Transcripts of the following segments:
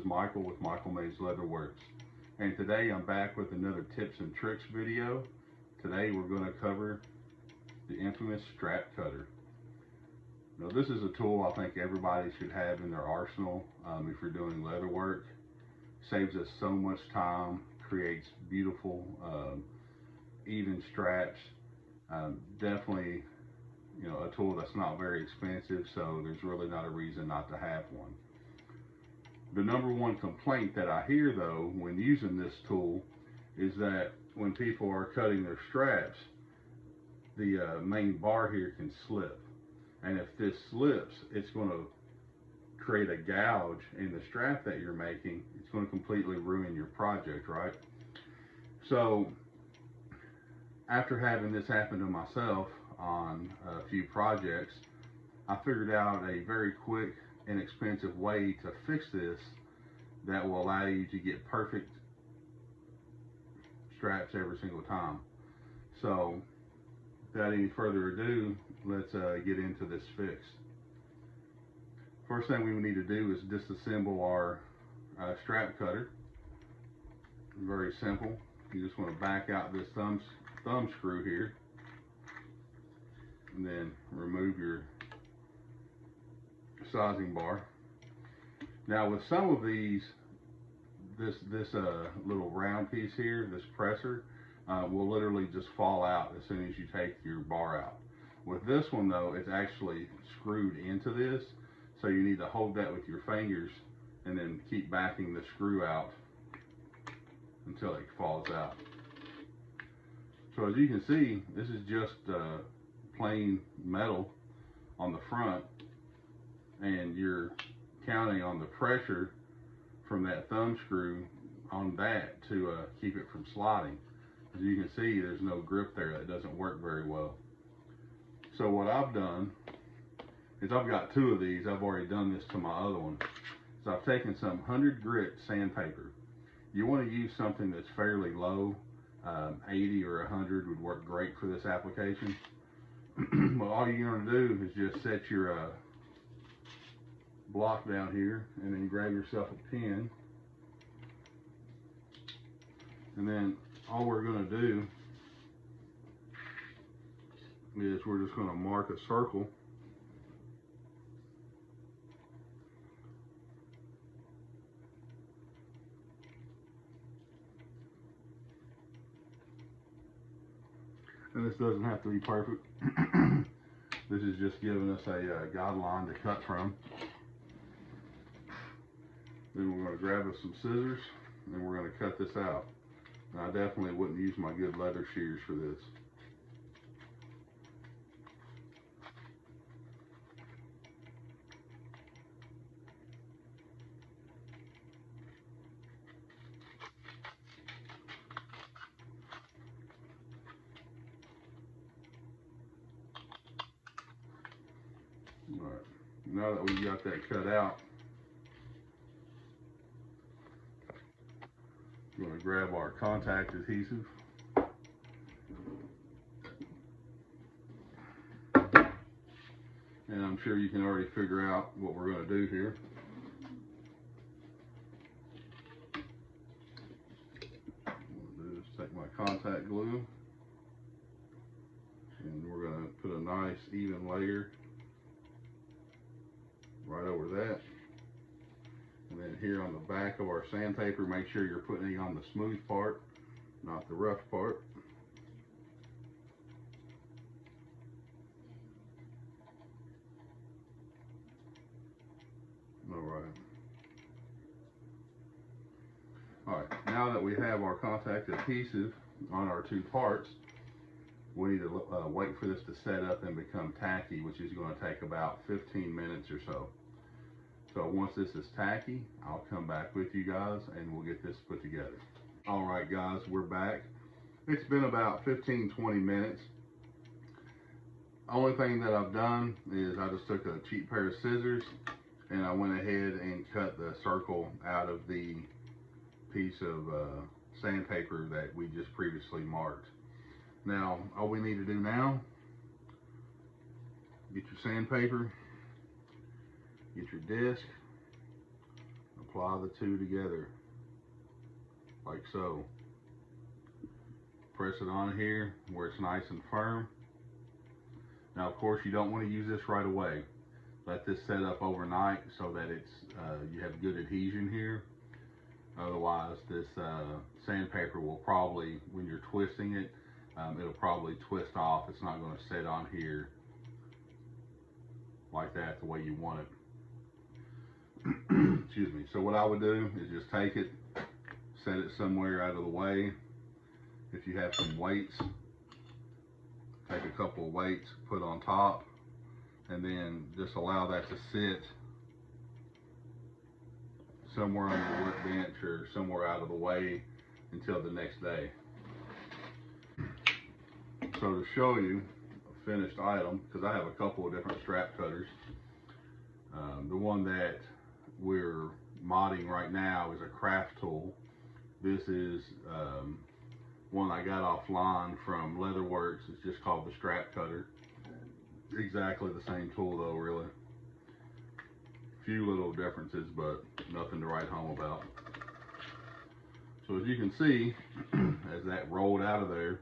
Michael with Michael Mays Leatherworks, and today I'm back with another tips and tricks video. Today we're going to cover the infamous strap cutter. Now this is a tool I think everybody should have in their arsenal if you're doing leather work. Saves us so much time, creates beautiful even straps. Definitely, you know, a tool that's not very expensive, so there's really not a reason not to have one. The number one complaint that I hear though when using this tool is that when people are cutting their straps, the main bar here can slip, and if this slips, it's going to create a gouge in the strap that you're making. It's going to completely ruin your project, right? So after having this happen to myself on a few projects, I figured out a very quick, inexpensive way to fix this that will allow you to get perfect straps every single time. So without any further ado, let's get into this fix. First thing we need to do is disassemble our strap cutter. Very simple. You just want to back out this thumb screw here, and then remove your sizing bar. Now with some of these, this little round piece here, this presser, will literally just fall out as soon as you take your bar out. With this one though, it's actually screwed into this, so you need to hold that with your fingers and then keep backing the screw out until it falls out. So as you can see, this is just plain metal on the front, and you're counting on the pressure from that thumb screw on that to keep it from sliding. As you can see, there's no grip there. That doesn't work very well. So what I've done is I've got two of these. I've already done this to my other one. So I've taken some 100 grit sandpaper. You want to use something that's fairly low. 80 or 100 would work great for this application. Well, all you're going to do is just set your block down here, and then grab yourself a pen, and then all we're going to do is we're just going to mark a circle . And this doesn't have to be perfect. This is just giving us a guideline to cut from. Then we're going to grab us some scissors, and we're going to cut this out. And I definitely wouldn't use my good leather shears for this. All right, now that we've got that cut out, we're going to grab our contact adhesive. And I'm sure you can already figure out what we're going to do here. What I'm going to do is take my contact glue, and we're going to put a nice even layer right over that. And then here on the back of our sandpaper, make sure you're putting it on the smooth part, not the rough part. All right, now that we have our contact adhesive on our two parts, we need to wait for this to set up and become tacky, which is going to take about 15 minutes or so. So once this is tacky, I'll come back with you guys and we'll get this put together. All right guys, we're back. It's been about 15-20 minutes. Only thing that I've done is I just took a cheap pair of scissors and I went ahead and cut the circle out of the piece of sandpaper that we just previously marked. Now all we need to do now, get your sandpaper, get your disc, Apply the two together, like so. Press it on here where it's nice and firm. Now, of course, you don't want to use this right away. Let this set up overnight so that it's you have good adhesion here. Otherwise, this sandpaper will probably, when you're twisting it, it'll probably twist off. It's not going to set on here like that the way you want it. Excuse me. So what I would do is just take it, set it somewhere out of the way. If you have some weights, take a couple of weights, put on top, and then just allow that to sit somewhere on your workbench or somewhere out of the way until the next day. So to show you a finished item, because I have a couple of different strap cutters, the one that we're modding right now is a craft tool. This is one I got offline from Leatherworks. It's just called the strap cutter. Exactly the same tool though, really. Few little differences, but nothing to write home about. So as you can see, as that rolled out of there,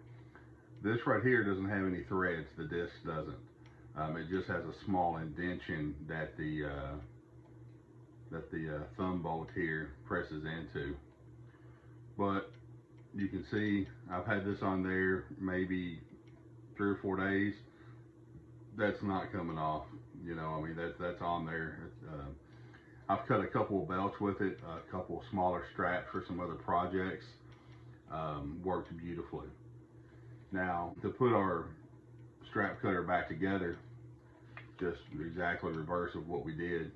this right here doesn't have any threads. The disc doesn't. It just has a small indentation that the thumb bolt here presses into. But you can see I've had this on there maybe 3 or 4 days. That's not coming off. You know, I mean, that's on there. I've cut a couple of belts with it, a couple of smaller straps for some other projects. Worked beautifully. Now, to put our strap cutter back together, just exactly reverse of what we did,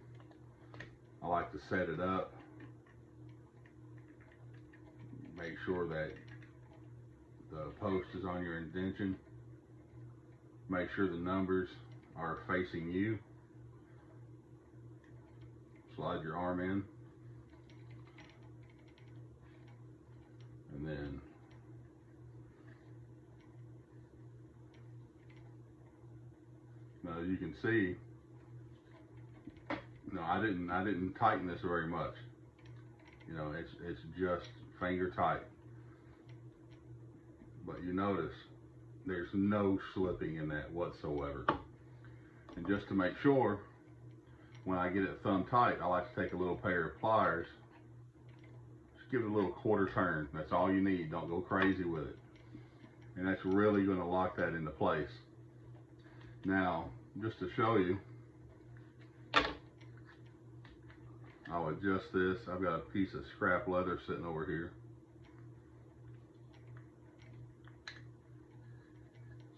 I like to set it up, make sure that the post is on your indentation, make sure the numbers are facing you, slide your arm in, and then now you can see, no, I didn't tighten this very much. You know, it's just finger tight. But you notice there's no slipping in that whatsoever. And just to make sure, when I get it thumb tight, I like to take a little pair of pliers, just give it a little quarter turn. That's all you need. Don't go crazy with it. And that's really going to lock that into place. Now, just to show you, I'll adjust this. I've got a piece of scrap leather sitting over here.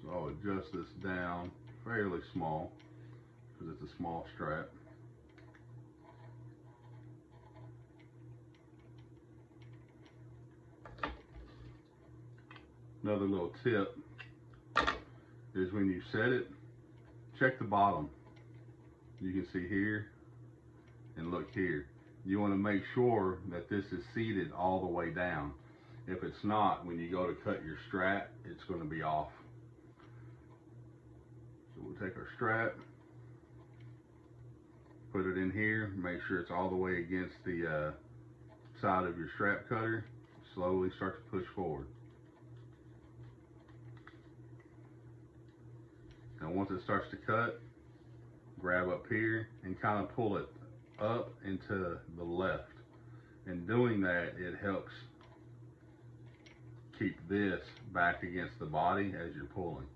So I'll adjust this down fairly small because it's a small strap. Another little tip is when you set it, check the bottom. You can see here and look here. You want to make sure that this is seated all the way down. If it's not, when you go to cut your strap, it's going to be off. So we'll take our strap, put it in here, make sure it's all the way against the side of your strap cutter. Slowly start to push forward. Now once it starts to cut, grab up here and kind of pull it up and to the left. In doing that, it helps keep this back against the body as you're pulling.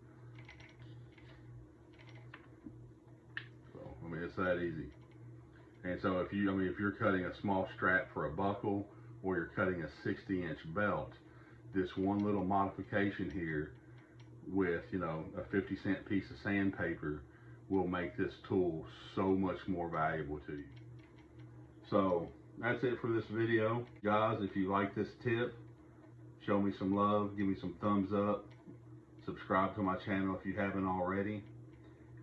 So, I mean, it's that easy. And so if you're cutting a small strap for a buckle, or you're cutting a 60-inch belt, this one little modification here with, you know, a 50-cent piece of sandpaper will make this tool so much more valuable to you. So that's it for this video. Guys, if you like this tip, show me some love, give me some thumbs up, subscribe to my channel if you haven't already.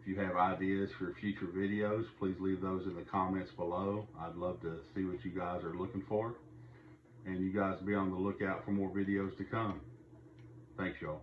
If you have ideas for future videos, please leave those in the comments below. I'd love to see what you guys are looking for. And you guys be on the lookout for more videos to come. Thanks, y'all.